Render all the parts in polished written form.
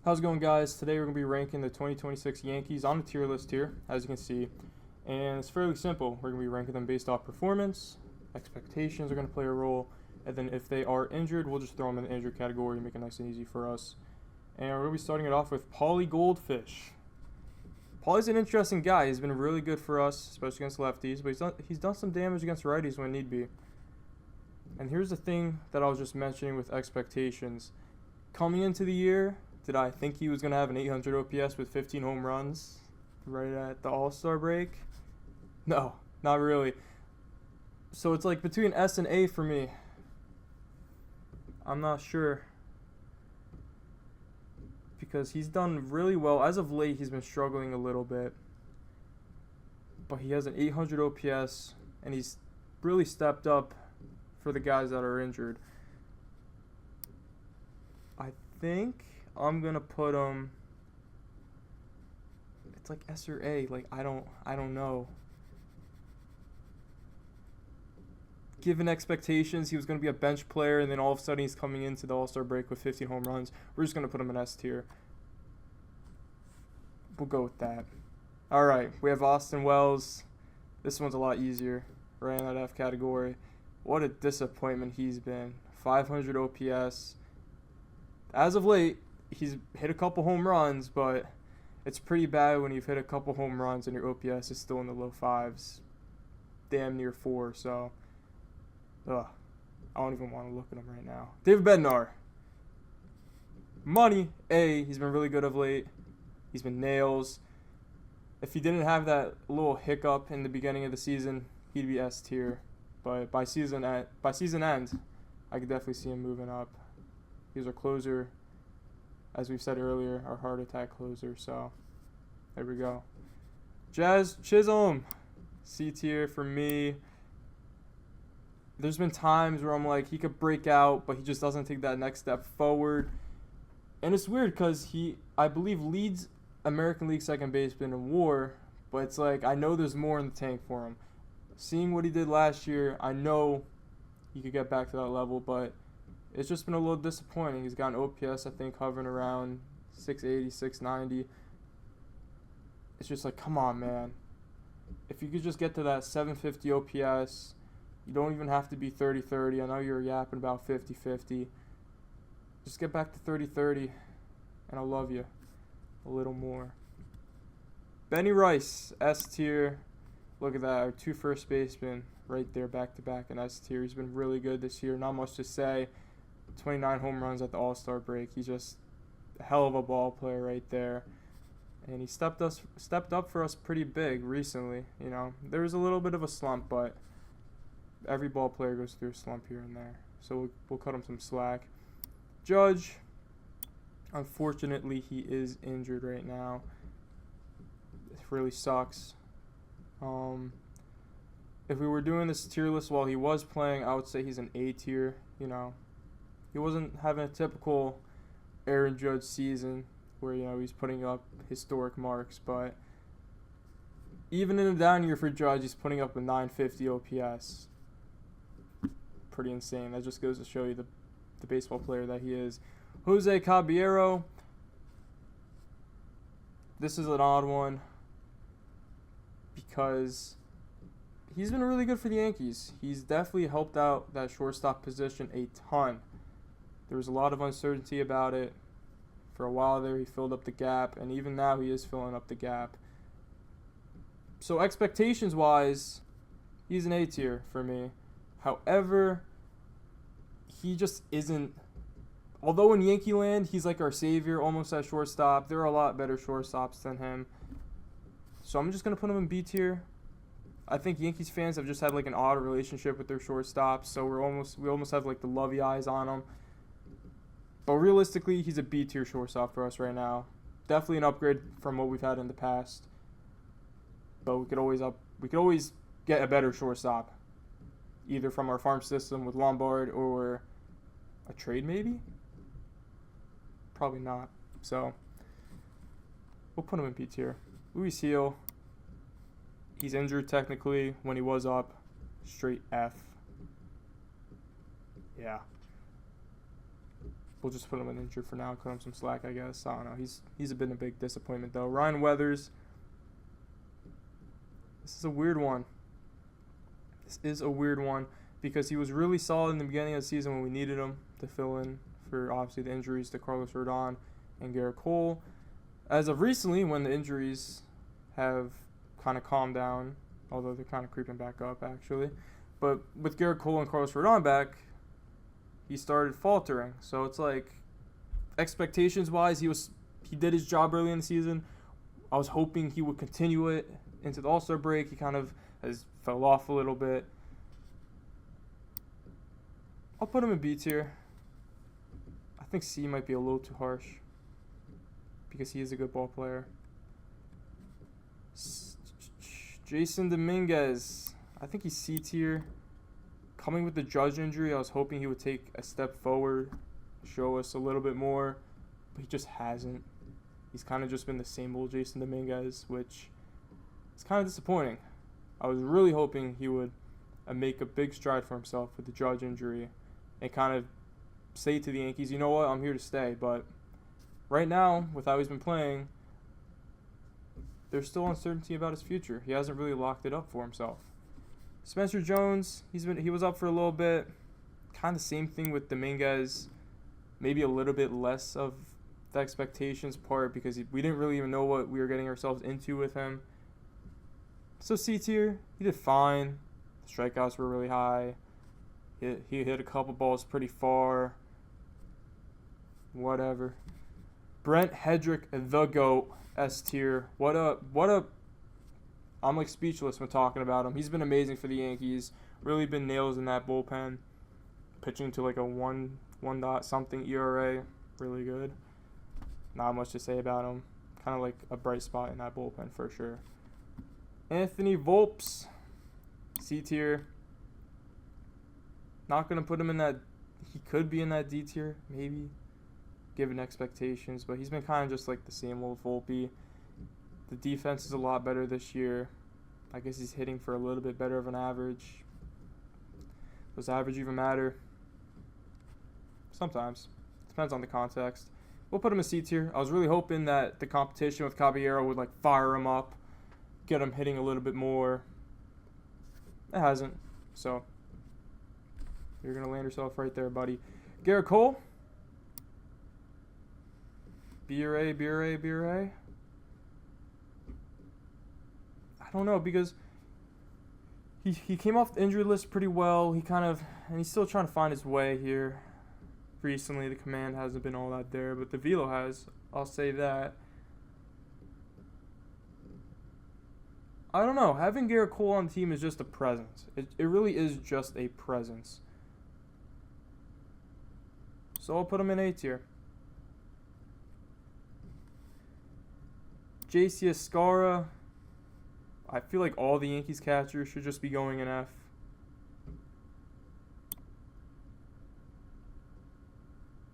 How's it going, guys? Today we're going to be ranking the 2026 Yankees on a tier list here, as you can see. And it's fairly simple. We're going to be ranking them based off performance, expectations are going to play a role, and then if they are injured, we'll just throw them in the injured category and make it nice and easy for us. And we're going to be starting it off with Paulie Goldfish. Paulie's an interesting guy. He's been really good for us, especially against lefties, but he's done some damage against righties when need be. And here's the thing that I was just mentioning with expectations. Coming into the year, did I think he was going to have an 800 OPS with 15 home runs right at the All-Star break? No, not really. So it's like between S and A for me. I'm not sure. Because he's done really well. As of late, he's been struggling a little bit. But he has an 800 OPS, and he's really stepped up for the guys that are injured. I think I'm gonna put him. It's like S or A. Like I don't know. Given expectations, he was gonna be a bench player, and then all of a sudden he's coming into the All-Star break with 15 home runs. We're just gonna put him in S tier. We'll go with that. All right, we have Austin Wells. This one's a lot easier. Right in that F category. What a disappointment he's been. 500 OPS. As of late, he's hit a couple home runs, but it's pretty bad when you've hit a couple home runs and your OPS is still in the low fives. Damn near 4, so I don't even want to look at him right now. David Bednar. Money, A. He's been really good of late. He's been nails. If he didn't have that little hiccup in the beginning of the season, he'd be S tier. But by season end, I could definitely see him moving up. He's our closer, as we've said earlier, our heart attack closer. So there we go. Jazz Chisholm, C tier for me. There's been times where I'm like, he could break out, but he just doesn't take that next step forward. And it's weird because he, I believe, leads American League second baseman in WAR, but it's like I know there's more in the tank for him. Seeing what he did last year, I know he could get back to that level, but it's just been a little disappointing. He's got an OPS, I think, hovering around 680, 690. It's just like, come on, man. If you could just get to that 750 OPS, you don't even have to be 30-30. I know you're yapping about 50-50. Just get back to 30-30, and I'll love you a little more. Benny Rice, S tier. Look at that, our 2 first basemen right there back-to-back in S tier. He's been really good this year. Not much to say. 29 home runs at the All-Star break. He's just a hell of a ball player right there. And he stepped up for us pretty big recently. You know, there was a little bit of a slump, but every ball player goes through a slump here and there. So we'll cut him some slack. Judge, unfortunately, he is injured right now. It really sucks. If we were doing this tier list while he was playing, I would say he's an A tier. You know, he wasn't having a typical Aaron Judge season where, you know, he's putting up historic marks, but even in a down year for Judge, he's putting up a 950 OPS. Pretty insane. That just goes to show you the baseball player that he is. Jose Caballero. This is an odd one because he's been really good for the Yankees. He's definitely helped out that shortstop position a ton. There was a lot of uncertainty about it. For a while there, he filled up the gap, and even now he is filling up the gap. So expectations-wise, he's an A tier for me. However, he just isn't. Although in Yankee land, he's like our savior, almost at shortstop. There are a lot better shortstops than him. So I'm just going to put him in B tier. I think Yankees fans have just had like an odd relationship with their shortstops, so we almost have like the lovey eyes on him. But realistically, he's a B tier shortstop for us right now. Definitely an upgrade from what we've had in the past. But we could always get a better shortstop, either from our farm system with Lombard or a trade maybe. Probably not. So we'll put him in B tier. Luis Heel. He's injured technically. When he was up, straight F. Yeah. we'll just put him in injured for now, cut him some slack, I guess. I don't know. He's been a big disappointment, though. Ryan Weathers. This is a weird one. Because he was really solid in the beginning of the season when we needed him to fill in for, obviously, the injuries to Carlos Rodon and Garrett Cole. As of recently, when the injuries have kind of calmed down, although they're kind of creeping back up, actually. But with Garrett Cole and Carlos Rodon back, he started faltering. So it's like, expectations-wise, he did his job early in the season. I was hoping he would continue it into the All-Star break. He kind of fell off a little bit. I'll put him in B tier. I think C might be a little too harsh because he is a good ball player. Jason Dominguez. I think he's C tier. Coming with the Judge injury, I was hoping he would take a step forward, show us a little bit more, but he just hasn't. He's kind of just been the same old Jason Dominguez, which is kind of disappointing. I was really hoping he would make a big stride for himself with the Judge injury and kind of say to the Yankees, you know what, I'm here to stay. But right now, with how he's been playing, there's still uncertainty about his future. He hasn't really locked it up for himself. Spencer Jones, he was up for a little bit. Kind of same thing with Dominguez. Maybe a little bit less of the expectations part because we didn't really even know what we were getting ourselves into with him. So C tier, he did fine. The strikeouts were really high. He hit a couple balls pretty far. Whatever. Brent Hedrick, the GOAT, S tier. What a I'm like speechless when talking about him. He's been amazing for the Yankees. Really been nails in that bullpen. Pitching to like a 1 dot something ERA. Really good. Not much to say about him. Kind of like a bright spot in that bullpen for sure. Anthony Volpes, C tier. Not going to put him in that. He could be in that D tier, maybe, given expectations. But he's been kind of just like the same old Volpe. The defense is a lot better this year. I guess he's hitting for a little bit better of an average. Does average even matter? Sometimes. Depends on the context. We'll put him in C tier. I was really hoping that the competition with Caballero would like fire him up, get him hitting a little bit more. It hasn't. So you're going to land yourself right there, buddy. Garrett Cole. B or A. I don't know because he came off the injury list pretty well. And he's still trying to find his way here. Recently, the command hasn't been all that there, but the velo has. I'll say that. I don't know. Having Garrett Cole on the team is just a presence. It really is just a presence. So I'll put him in A tier. JC Escara. I feel like all the Yankees catchers should just be going in F.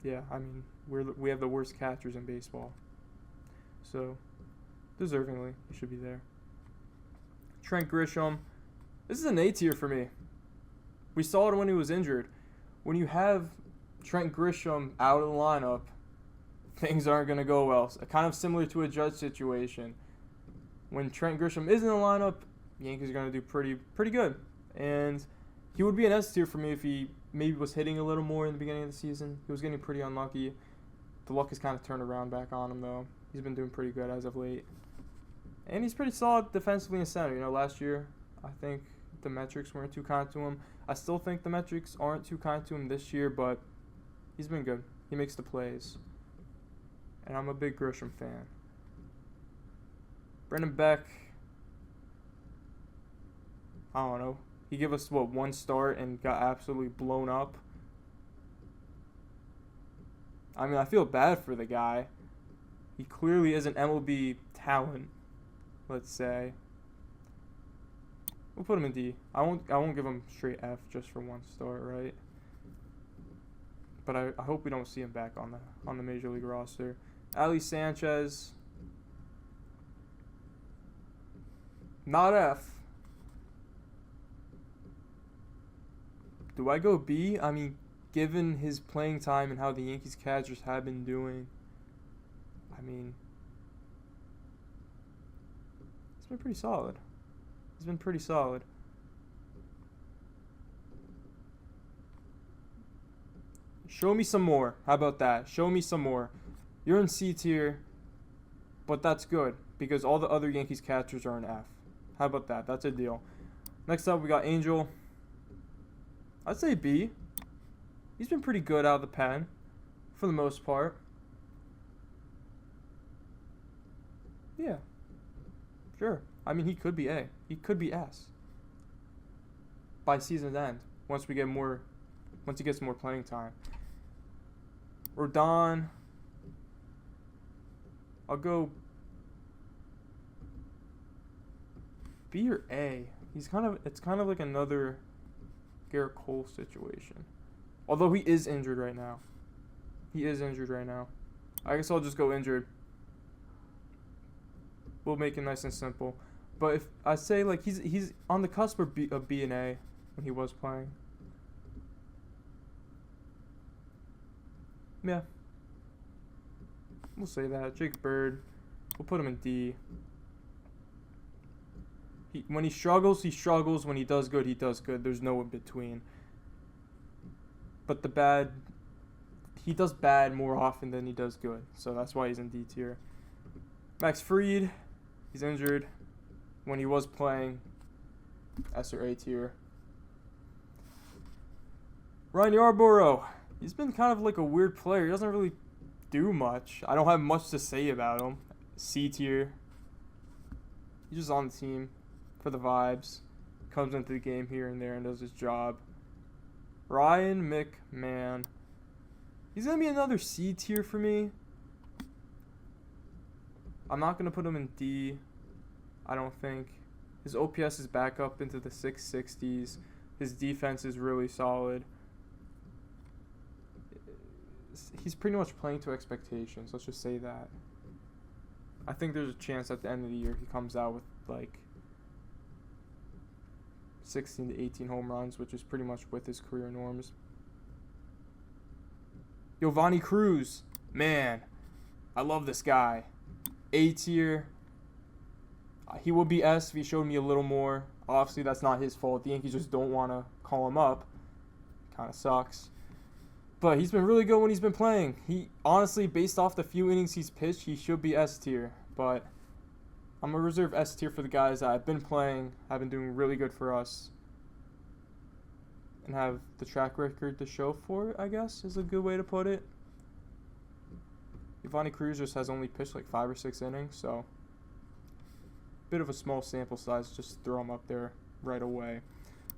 Yeah, I mean, we have the worst catchers in baseball. So, deservingly, he should be there. Trent Grisham. This is an A tier for me. We saw it when he was injured. When you have Trent Grisham out of the lineup, things aren't going to go well. Kind of similar to a Judge situation. When Trent Grisham is in the lineup, Yankees are going to do pretty good. And he would be an S tier for me if he maybe was hitting a little more in the beginning of the season. He was getting pretty unlucky. The luck has kind of turned around back on him, though. He's been doing pretty good as of late. And he's pretty solid defensively in center. You know, last year, I think the metrics weren't too kind to him. I still think the metrics aren't too kind to him this year, but he's been good. He makes the plays. And I'm a big Grisham fan. Brendan Beck, I don't know. He gave us, one start and got absolutely blown up. I mean, I feel bad for the guy. He clearly is an MLB talent, let's say. We'll put him in D. I won't give him straight F just for one start, right? But I hope we don't see him back on the Major League roster. Ali Sanchez, not F. Do I go B? I mean, given his playing time and how the Yankees catchers have been doing, I mean, it's been pretty solid. He's been pretty solid. Show me some more. How about that? Show me some more. You're in C tier, but that's good because all the other Yankees catchers are in F. How about that? That's a deal. Next up, we got Angel. I'd say B. He's been pretty good out of the pen for the most part. Yeah. Sure. I mean, he could be A. He could be S. By season's end, once he gets more playing time. Rodon. I'll go B or A. It's kind of like another Garrett Cole situation. Although he is injured right now. I guess I'll just go injured. We'll make it nice and simple. But if I say like he's on the cusp of B and A when he was playing. Yeah. We'll say that. Jake Bird. We'll put him in D. When he struggles, he struggles. When he does good, he does good. There's no in between. But he does bad more often than he does good. So that's why he's in D tier. Max Fried, he's injured. When he was playing, S or A tier. Ryan Yarborough, he's been kind of like a weird player. He doesn't really do much. I don't have much to say about him. C tier. He's just on the team for the vibes. Comes into the game here and there and does his job. Ryan McMahon. He's going to be another C tier for me. I'm not going to put him in D. I don't think. His OPS is back up into the 660s. His defense is really solid. He's pretty much playing to expectations. Let's just say that. I think there's a chance at the end of the year he comes out with like 16 to 18 home runs, which is pretty much with his career norms. Giovanni Cruz. Man, I love this guy. A tier. He will be S if he showed me a little more. Obviously, that's not his fault. The Yankees just don't want to call him up. Kind of sucks. But he's been really good when he's been playing. He honestly, based off the few innings he's pitched, he should be S tier. But I'm going to reserve S tier for the guys that have been playing, have been doing really good for us, and have the track record to show for it, I guess, is a good way to put it. Giovanni Cruz just has only pitched like 5 or 6 innings, so bit of a small sample size, just throw him up there right away.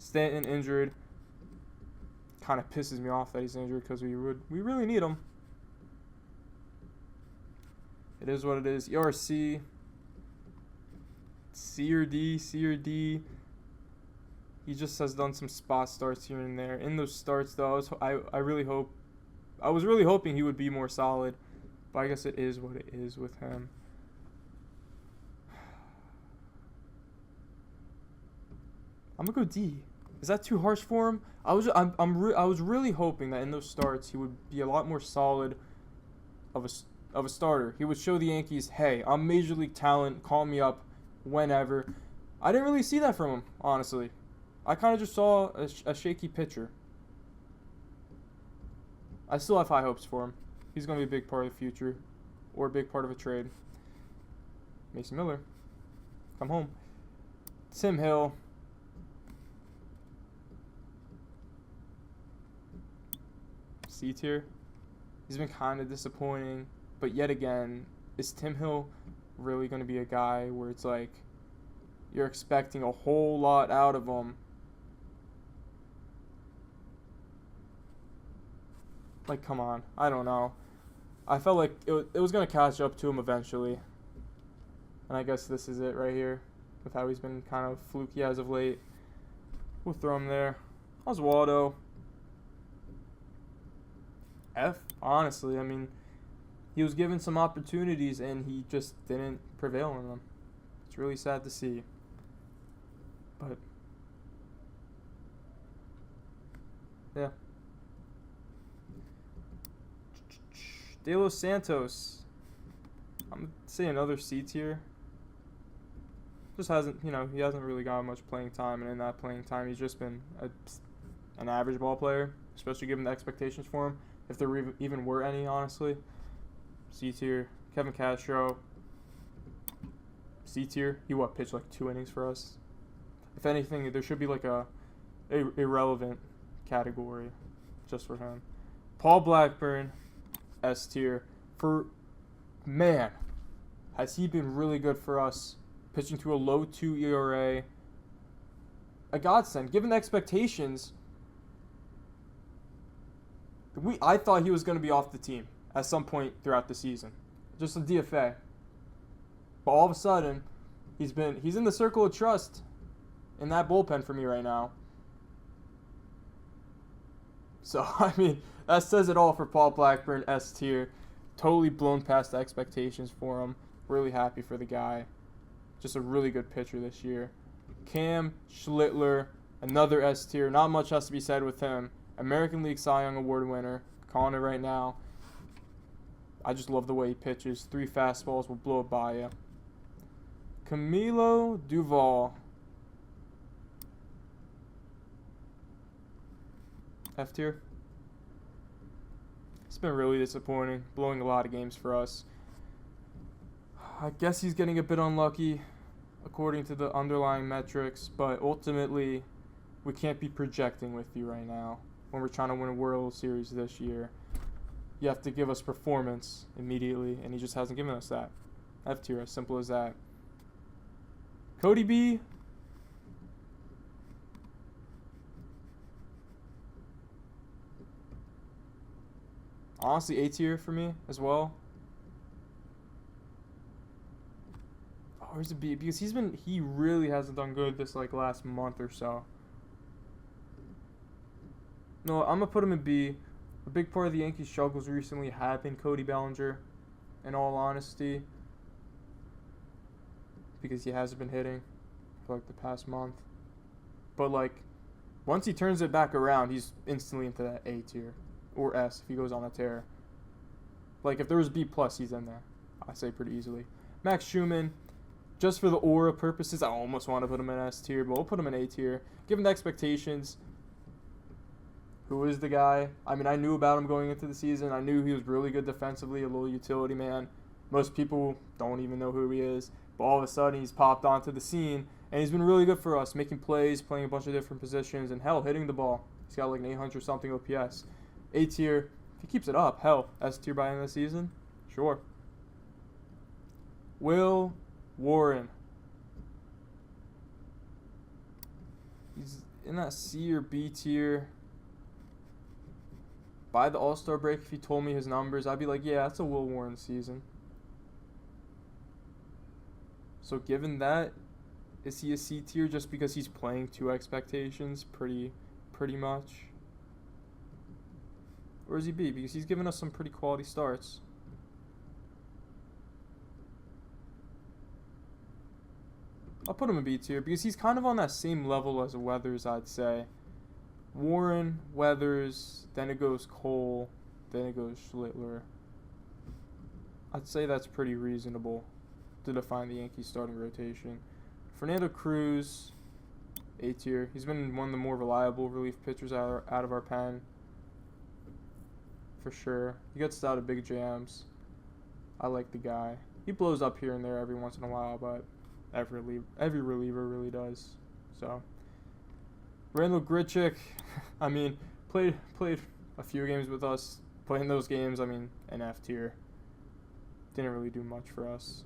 Stanton injured. Kind of pisses me off that he's injured because we really need him. It is what it is. ERC. C or D. He just has done some spot starts here and there. In those starts, though, I was really hoping he would be more solid, but I guess it is what it is with him. I'm gonna go D. Is that too harsh for him? I was really hoping that in those starts he would be a lot more solid of a starter. He would show the Yankees, hey, I'm major league talent. Call me up whenever. I didn't really see that from him, honestly. I kind of just saw a shaky pitcher. I still have high hopes for him. He's going to be a big part of the future, or a big part of a trade. Mason Miller, come home. Tim Hill. C tier. He's been kind of disappointing, but yet again, is Tim Hill really going to be a guy where it's like you're expecting a whole lot out of him? Like, come on. I don't know. I felt like it was going to catch up to him eventually. And I guess this is it right here with how he's been kind of fluky as of late. We'll throw him there. Oswaldo. F, honestly. I mean, he was given some opportunities and he just didn't prevail on them. It's really sad to see. But, yeah. De Los Santos. I'm going to say another C tier. Just hasn't, he hasn't really gotten much playing time, and in that playing time, he's just been an average ball player, especially given the expectations for him, if there even were any, honestly. C tier. Kevin Castro. C tier. He pitched like 2 innings for us. If anything, there should be like a irrelevant category just for him. Paul Blackburn, S tier. Man, has he been really good for us, pitching to a low 2 ERA. A godsend. Given the expectations, I thought he was going to be off the team at some point throughout the season. Just a DFA. But all of a sudden, he's in the circle of trust in that bullpen for me right now. So, I mean, that says it all for Paul Blackburn, S tier. Totally blown past the expectations for him. Really happy for the guy. Just a really good pitcher this year. Cam Schlittler, another S tier. Not much has to be said with him. American League Cy Young Award winner. Calling it right now. I just love the way he pitches. 3 fastballs will blow it by you. Camilo Duval. F tier. It's been really disappointing. Blowing a lot of games for us. I guess he's getting a bit unlucky according to the underlying metrics, but ultimately we can't be projecting with you right now when we're trying to win a World Series this year. You have to give us performance immediately, and he just hasn't given us that. F tier, as simple as that. Cody B. Honestly, A tier for me as well. Or is it B? Because he really hasn't done good this last month or so. No, I'm gonna put him in B. A big part of the Yankees' struggles recently have been Cody Bellinger, in all honesty, because he hasn't been hitting for the past month. But once he turns it back around, he's instantly into that A tier or S if he goes on a tear. If there was B+, he's in there. I say pretty easily. Max Schumann. Just for the aura purposes, I almost want to put him in S tier, but we'll put him in A tier. Given the expectations, who is the guy? I mean, I knew about him going into the season. I knew he was really good defensively, a little utility man. Most people don't even know who he is. But all of a sudden, he's popped onto the scene, and he's been really good for us, making plays, playing a bunch of different positions, and hell, hitting the ball. He's got an 800-something OPS. A tier. If he keeps it up, hell, S tier by the end of the season? Sure. Will Warren. He's in that C or B tier. By the All-Star break, if he told me his numbers, I'd be like, yeah, that's a Will Warren season. So given that, is he a C tier just because he's playing to expectations pretty much? Or is he B? Because he's given us some pretty quality starts. I'll put him in B tier because he's kind of on that same level as Weathers, I'd say. Warren, Weathers, then it goes Cole, then it goes Schlittler. I'd say that's pretty reasonable to define the Yankees starting rotation. Fernando Cruz, A tier. He's been one of the more reliable relief pitchers out of our pen. For sure. He gets out of big jams. I like the guy. He blows up here and there every once in a while, but every reliever really does. So Randall Grichuk, I mean, played a few games with us. Playing those games, I mean, an F tier. Didn't really do much for us.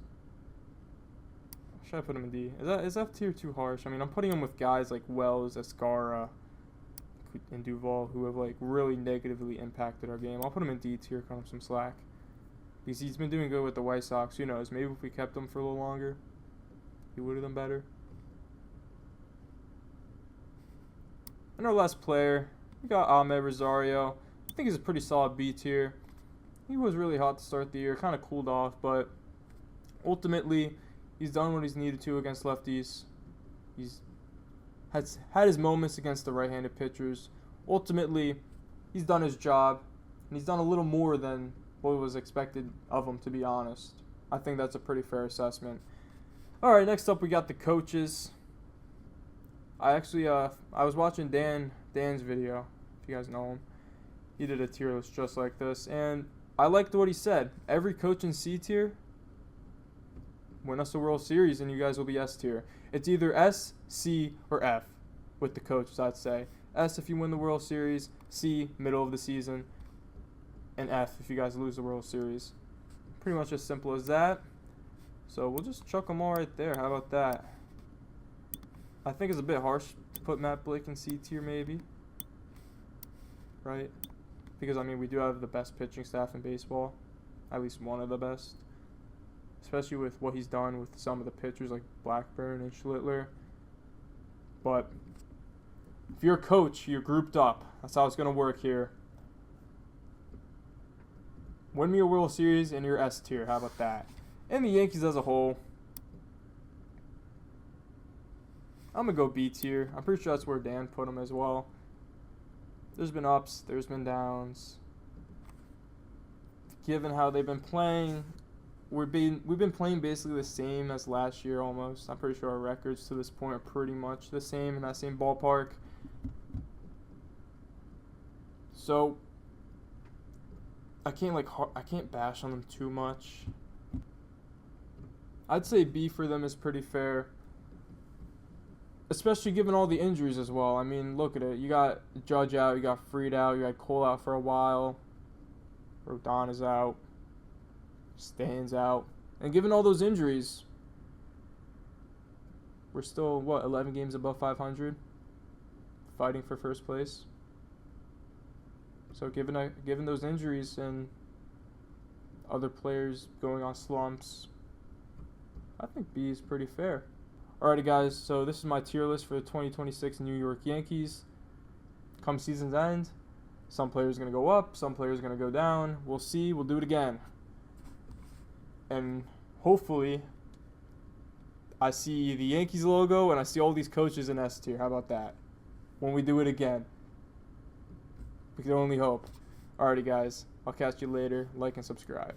Should I put him in D? Is F tier too harsh? I mean, I'm putting him with guys like Wells, Escara, and Duval who have really negatively impacted our game. I'll put him in D tier, cut him some slack. Because he's been doing good with the White Sox. Who knows? Maybe if we kept him for a little longer, he would have done better. And our last player, we got Ahmed Rosario. I think he's a pretty solid B tier. He was really hot to start the year, kind of cooled off, but ultimately, he's done what he's needed to against lefties. He's had his moments against the right-handed pitchers. Ultimately, he's done his job, and he's done a little more than what was expected of them, to be honest. I think that's a pretty fair assessment. All right, next up we got the coaches. I was watching Dan's video, if you guys know him. He did a tier list just like this, and I liked what he said. Every coach in C tier win us a World Series, and you guys will be S tier. It's either S, C, or F with the coaches, I'd say. S if you win the World Series, C, middle of the season, and F if you guys lose the World Series. Pretty much as simple as that. So we'll just chuck them all right there. How about that? I think it's a bit harsh to put Matt Blake in C tier maybe. Right? Because, I mean, we do have the best pitching staff in baseball. At least one of the best. Especially with what he's done with some of the pitchers like Blackburn and Schlittler. But if you're a coach, you're grouped up. That's how it's going to work here. Win me a World Series and you're S tier. How about that? And the Yankees as a whole, I'm going to go B tier. I'm pretty sure that's where Dan put them as well. There's been ups, there's been downs. Given how they've been playing, we've been playing basically the same as last year almost. I'm pretty sure our records to this point are pretty much the same in that same ballpark. So I can't bash on them too much. I'd say B for them is pretty fair. Especially given all the injuries as well. I mean, look at it. You got Judge out, you got Fried out, you got Cole out for a while. Rodon is out. Stan's out. And given all those injuries, we're still, 11 games above 500? Fighting for first place. So given those injuries and other players going on slumps, I think B is pretty fair. Alrighty, guys, so this is my tier list for the 2026 New York Yankees. Come season's end, some players are going to go up, some players are going to go down. We'll see. We'll do it again. And hopefully I see the Yankees logo and I see all these coaches in S tier. How about that? When we do it again. We can only hope. Alrighty, guys. I'll catch you later. Like and subscribe.